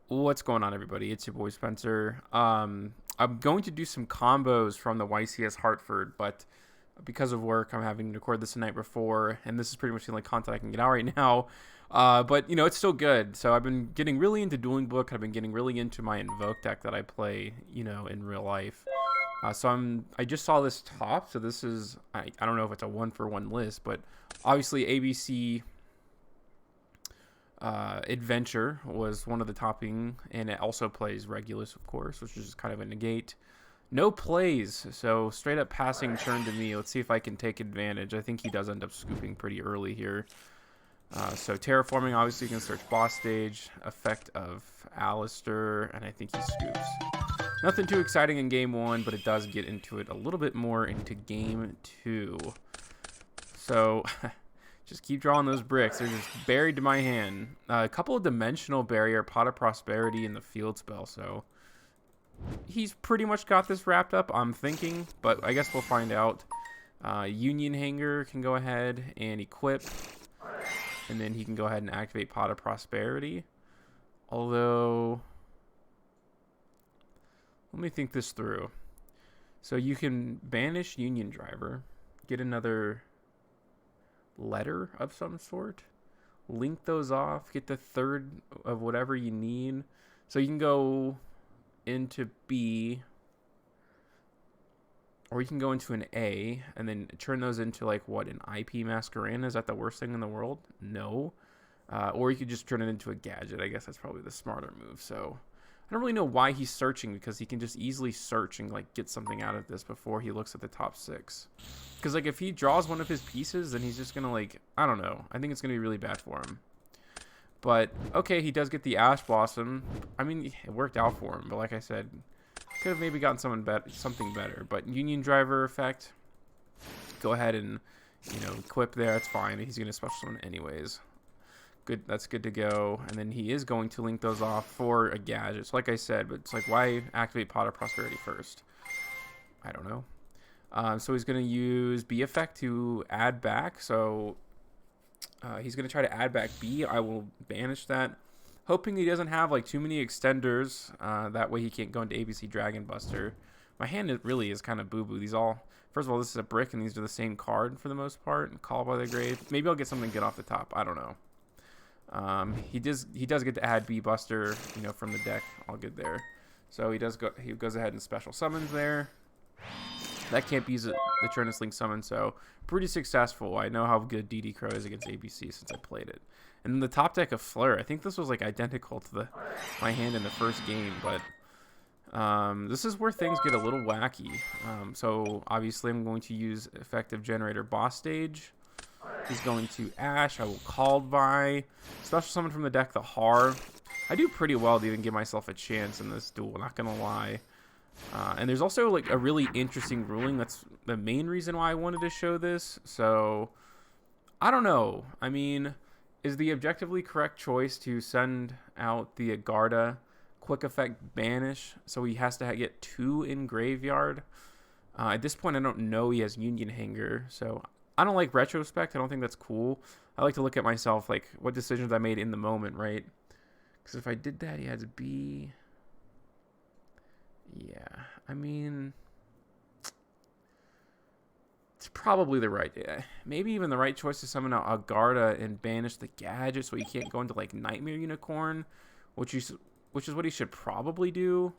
What's going on, everybody? It's your boy Spencer. I'm going to do some combos from the YCS Hartford, but because of work, I'm having to record this the night before, and this is pretty much the only content I can get out right now. But it's still good. So I've been getting really into Dueling Book. I've been getting really into my Invoked deck that I play, in real life. I just saw this top, so this is I don't know if it's a one for one list, but obviously ABC Adventure was one of the topping, and it also plays Regulus, of course, which is just kind of a negate. No plays, so straight up passing turn to me. Let's see if I can take advantage. I think he does end up scooping pretty early here. So terraforming, obviously you can search boss stage, effect of Alistair, and I think he scoops. Nothing too exciting in game one, but it does get into it a little bit more into game two. So just keep drawing those bricks. They're just buried to my hand. A couple of dimensional barrier, Pot of Prosperity, in the field spell. So he's pretty much got this wrapped up, I'm thinking. But I guess we'll find out. Union Hanger can go ahead and equip. And then he can go ahead and activate Pot of Prosperity. Although, let me think this through. So you can banish Union Driver. Get another letter of some sort, link those off, get the third of whatever you need, so you can go into B, or you can go into an A and then turn those into like what, an IP Masquerade. Is that the worst thing in the world? No. Or you could just turn it into a gadget. I guess that's probably the smarter move. So I don't really know why he's searching, because he can just easily search and like get something out of this before he looks at the top six. Because like if he draws one of his pieces, then he's just gonna, like, I don't know. I think it's gonna be really bad for him. But okay, he does get the Ash Blossom. I mean, it worked out for him, but like I said, could have maybe gotten something better. But Union Driver effect, go ahead and equip there. It's fine. He's gonna special summon anyways. Good, that's good to go. And then he is going to link those off for a gadget. So like I said, but it's like, why activate Pot of Prosperity first? I don't know. So he's going to use B effect to add back. So he's going to try to add back B. I will banish that, hoping he doesn't have like too many extenders. That way he can't go into ABC Dragon Buster. My hand really is kind of boo-boo. These all, first of all, this is a brick, and these are the same card for the most part. Call by the Grave. Maybe I'll get something good off the top. I don't know. He does get to add B Buster, from the deck. All good there. So he goes ahead and special summons there. That can't be used the Turnus Link summon, so pretty successful. I know how good DD Crow is against ABC since I played it. And then the top deck of Flare, I think this was like identical to my hand in the first game, but this is where things get a little wacky. So obviously I'm going to use effective Generaider boss stage. He's going to Ash. I will Called by. Special summon from the deck the Har. I do pretty well to even give myself a chance in this duel, not gonna lie. And there's also like a really interesting ruling. That's the main reason why I wanted to show this. So I don't know. I mean, is the objectively correct choice to send out the Agarda quick effect banish, so he has to get 2 in graveyard? At this point, I don't know he has Union Hanger, so I don't like retrospect. I don't think that's cool. I like to look at myself, like what decisions I made in the moment, right? Because if I did that, he has B. Yeah, I mean, it's probably the right, maybe even the right choice to summon out Agarda and banish the gadget so he can't go into like Nightmare Unicorn, which is what he should probably do.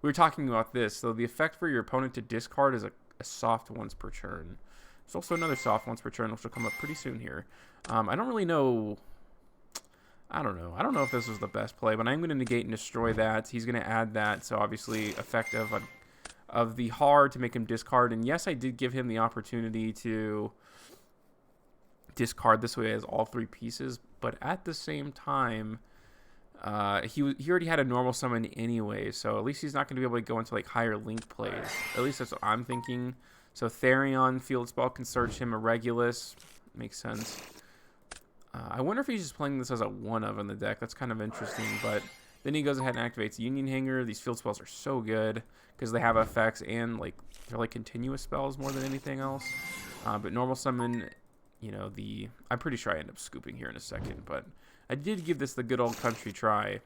We were talking about this. So the effect for your opponent to discard is a soft once per turn. There's also another soft once per turn, which will come up pretty soon here. I don't really know. I don't know. I don't know if this was the best play, but I'm going to negate and destroy that. He's going to add that. So obviously effect of the Hard to make him discard. And yes, I did give him the opportunity to discard this way as all 3 pieces. But at the same time, he already had a normal summon anyway, so at least he's not going to be able to go into like higher link plays. At least that's what I'm thinking. So Therion field spell can search him. A Regulus makes sense. I wonder if he's just playing this as a one of in the deck. That's kind of interesting. But then he goes ahead and activates Union Hanger. These field spells are so good because they have effects and like they're like continuous spells more than anything else. But normal summon you know, I'm pretty sure I end up scooping here in a second, but I did give this the good old country try.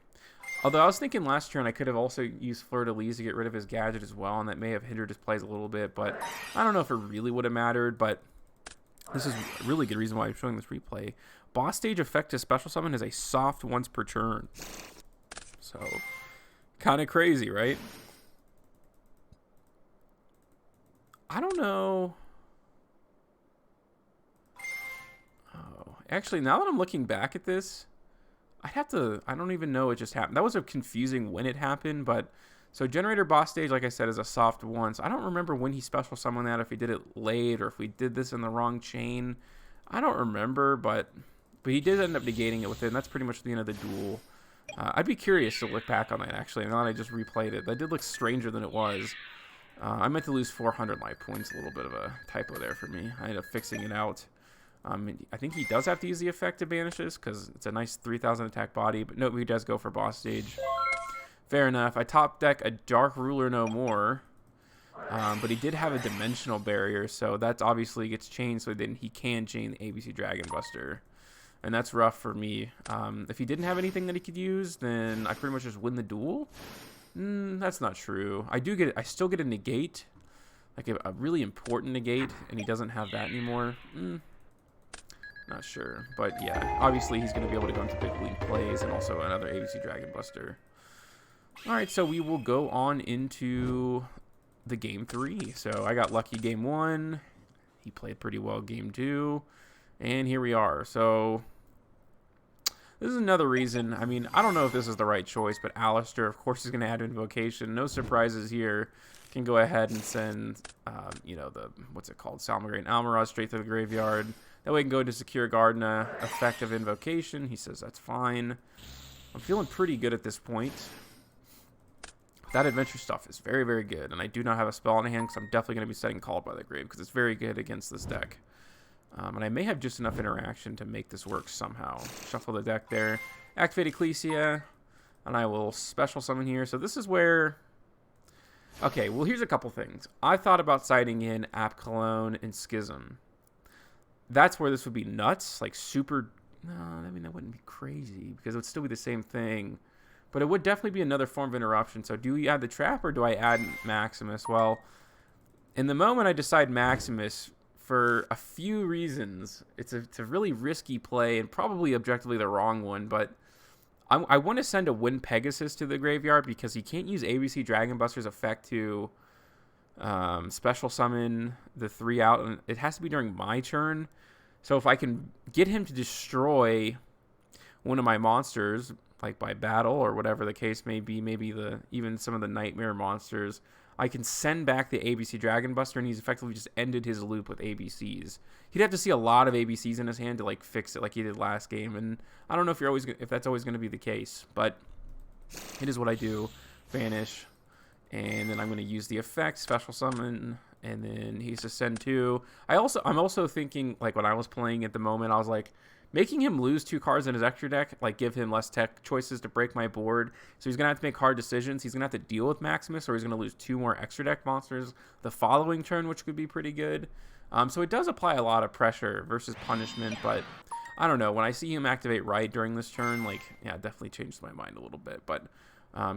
Although I was thinking last turn I could have also used Fleur-de-Lis to get rid of his gadget as well, and that may have hindered his plays a little bit, but I don't know if it really would have mattered, but this is a really good reason why I'm showing this replay. Boss stage effect to special summon is a soft once per turn. So, kind of crazy, right? I don't know. Oh, actually, now that I'm looking back at this, I don't even know it just happened. That was confusing when it happened, but so Generaider boss stage, like I said, is a soft once. I don't remember when he special summoned that, if he did it late or if we did this in the wrong chain. I don't remember, but he did end up negating it with it, and that's pretty much the end of the duel. I'd be curious to look back on that, actually, now that I just replayed it. That did look stranger than it was. I meant to lose 400 life points, a little bit of a typo there for me. I ended up fixing it out. I think he does have to use the effect to banish this, because it's a nice 3,000 attack body, but no, he does go for boss stage. Fair enough. I top deck a Dark Ruler no more, but he did have a dimensional barrier, so that obviously gets chained, so then he can chain the ABC Dragon Buster. And that's rough for me. If he didn't have anything that he could use, then I pretty much just win the duel. That's not true. I still get a negate, like a really important negate, and he doesn't have that anymore. Not sure, but yeah, obviously he's going to be able to go into big league plays and also another ABC Dragon Buster. All right, so we will go on into the game 3. So I got lucky game 1. He played pretty well game 2, and here we are. So this is another reason. I mean, I don't know if this is the right choice, but Alistair, of course, is going to add Invocation. No surprises here. Can go ahead and send, you know, what's it called? Salmagrain Almiraj straight to the graveyard. That way I can go to Secure Gardener, effective Invocation. He says that's fine. I'm feeling pretty good at this point. That adventure stuff is very, very good. And I do not have a spell on hand because I'm definitely going to be setting Called by the Grave because it's very good against this deck. And I may have just enough interaction to make this work somehow. Shuffle the deck there. Activate Ecclesia. And I will special summon here. So this is where... Okay, well, here's a couple things. I thought about siding in App Cologne and Schism. That's where this would be nuts, like super. No, I mean that wouldn't be crazy because it would still be the same thing, but it would definitely be another form of interruption. So do we add the trap or do I add Maximus? Well, in the moment I decide Maximus for a few reasons. It's a really risky play and probably objectively the wrong one, but I want to send a Wind Pegasus to the graveyard because he can't use ABC Dragon Buster's effect to special summon the 3 out, and it has to be during my turn. So if I can get him to destroy one of my monsters, like by battle or whatever the case may be, maybe even some of the nightmare monsters, I can send back the ABC Dragon Buster, and he's effectively just ended his loop with ABCs. He'd have to see a lot of ABCs in his hand to like fix it like he did last game, and I don't know if that's always going to be the case, but it is what I do. Vanish. And then I'm going to use the effect, special summon, and then he's to send 2. I'm also thinking, like when I was playing at the moment, I was like, making him lose 2 cards in his extra deck, like give him less tech choices to break my board. So he's going to have to make hard decisions. He's going to have to deal with Maximus, or he's going to lose 2 more extra deck monsters the following turn, which could be pretty good. So it does apply a lot of pressure versus punishment, but I don't know. When I see him activate right during this turn, like, yeah, it definitely changed my mind a little bit, but...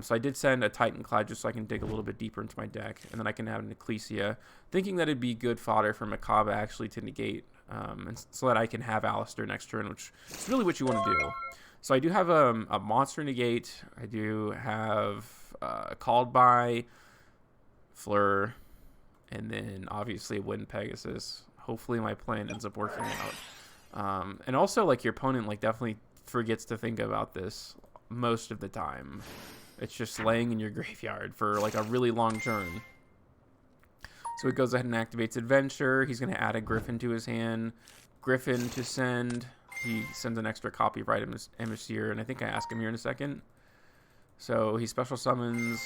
so I did send a Titan Cloud just so I can dig a little bit deeper into my deck, and then I can have an Ecclesia, thinking that it'd be good fodder for Macabre actually to negate, and so that I can have Alistair next turn, which is really what you want to do. So I do have a monster negate. I do have Called by, Fleur, and then obviously Wind Pegasus. Hopefully my plan ends up working out. And also, like, your opponent like definitely forgets to think about this most of the time. It's just laying in your graveyard for like a really long turn. So it goes ahead and activates Adventure. He's going to add a Griffin to his hand. Griffin to send. He sends an extra copy of Right Emissary, and I think I ask him here in a second. So he special summons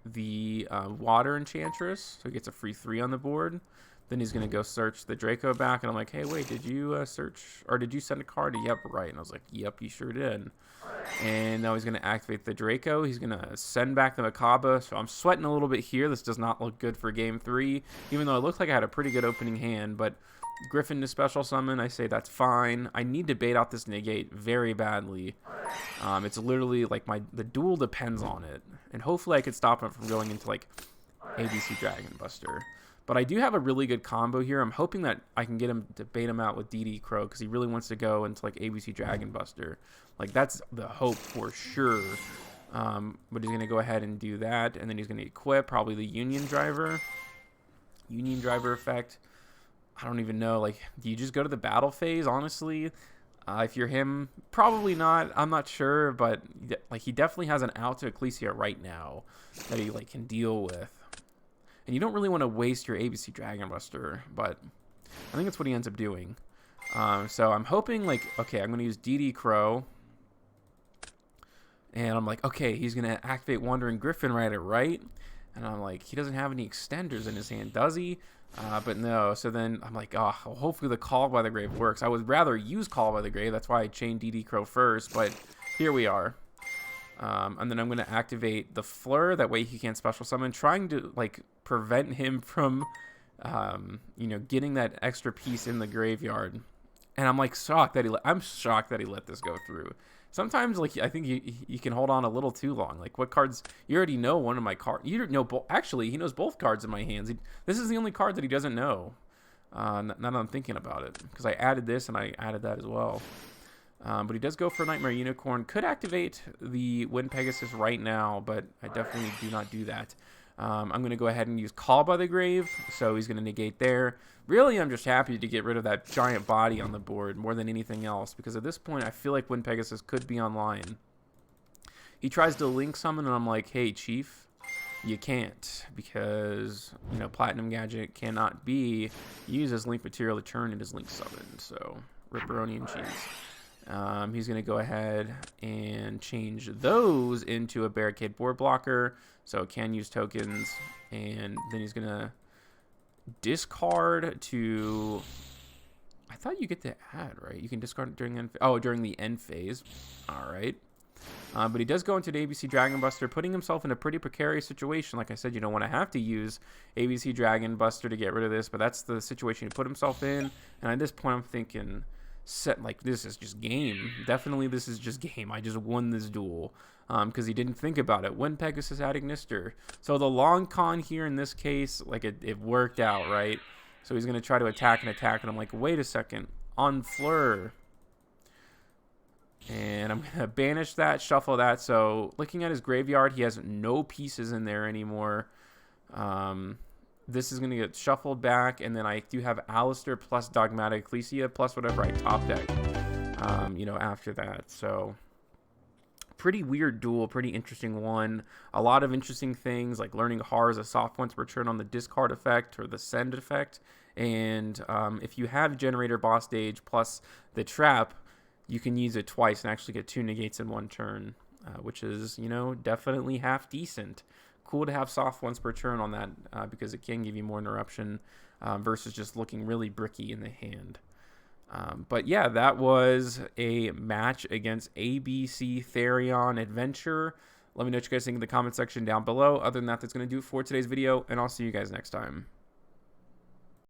the Water Enchantress, so he gets a free 3 on the board. Then he's going to go search the Draco back, and I'm like, hey, wait, did you search, or did you send a card? Yep, right. And I was like, yep, you sure did. And now he's going to activate the Draco. He's going to send back the Macabre. So I'm sweating a little bit here. This does not look good for game 3, even though it looked like I had a pretty good opening hand. But Griffin to special summon, I say that's fine. I need to bait out this negate very badly. It's literally like the duel depends on it. And hopefully I could stop him from going into like ABC Dragon Buster. But I do have a really good combo here. I'm hoping that I can get him to bait him out with DD Crow because he really wants to go into like ABC Dragon Buster. Like that's the hope for sure. But he's going to go ahead and do that. And then he's going to equip probably the Union Driver. Union Driver effect. I don't even know. Like, do you just go to the battle phase, honestly? If you're him, probably not. I'm not sure. But like he definitely has an out to Ecclesia right now that he like can deal with. And you don't really want to waste your ABC Dragon Buster, but I think that's what he ends up doing. So I'm hoping, like, okay, I'm going to use DD Crow. And I'm like, okay, he's going to activate Wandering Griffin Rider, right? And I'm like, he doesn't have any extenders in his hand, does he? But no. So then I'm like, oh, hopefully the Call by the Grave works. I would rather use Call by the Grave. That's why I chained DD Crow first, but here we are. And then I'm going to activate the Fleur. That way he can't special summon, trying to like prevent him from, you know, getting that extra piece in the graveyard. And I'm like shocked that I'm shocked that he let this go through. Sometimes, like, I think you can hold on a little too long. Like, what cards? You already know one of my cards. You know, actually, he knows both cards in my hands. This is the only card that he doesn't know. Now that I'm thinking about it, because I added this and I added that as well. But he does go for Nightmare Unicorn. Could activate the Wind Pegasus right now, but I definitely do not do that. I'm going to go ahead and use Call by the Grave, so he's going to negate there. Really, I'm just happy to get rid of that giant body on the board more than anything else, because at this point, I feel like Wind Pegasus could be online. He tries to Link Summon, and I'm like, hey, Chief, you can't, because, you know, Platinum Gadget cannot be used as Link material to turn it as Link Summon, so Ripperoni and cheese. He's going to go ahead and change those into a Barricade Board Blocker, so it can use tokens, and then he's going to discard to... I thought you get to add, right? You can discard during during the end phase. All right. But he does go into the ABC Dragon Buster, putting himself in a pretty precarious situation. Like I said, you don't want to have to use ABC Dragon Buster to get rid of this, but that's the situation he put himself in. And at this point, I'm thinking... like, this is just game. Definitely this is just game. I just won this duel because he didn't think about it. When Pegasus had Ignister. So the long con here in this case, like it worked out, right? So he's going to try to attack, and I'm like, wait a second. On Fleur. And I'm going to banish that, shuffle that. So looking at his graveyard, he has no pieces in there anymore. This is going to get shuffled back, and then I do have Alistair plus Dogmatic Ecclesia plus whatever I top deck, you know, after that. So, pretty weird duel, pretty interesting one. A lot of interesting things, like learning Har as a soft once return on the discard effect or the send effect. And if you have Generator Boss Stage plus the Trap, you can use it twice and actually get 2 negates in one turn, which is, you know, definitely half decent. Cool to have soft once per turn on that because it can give you more interruption versus just looking really bricky in the hand. But yeah, that was a match against ABC Therion Adventure. Let me know what you guys think in the comment section down below. Other than that, that's going to do it for today's video, and I'll see you guys next time.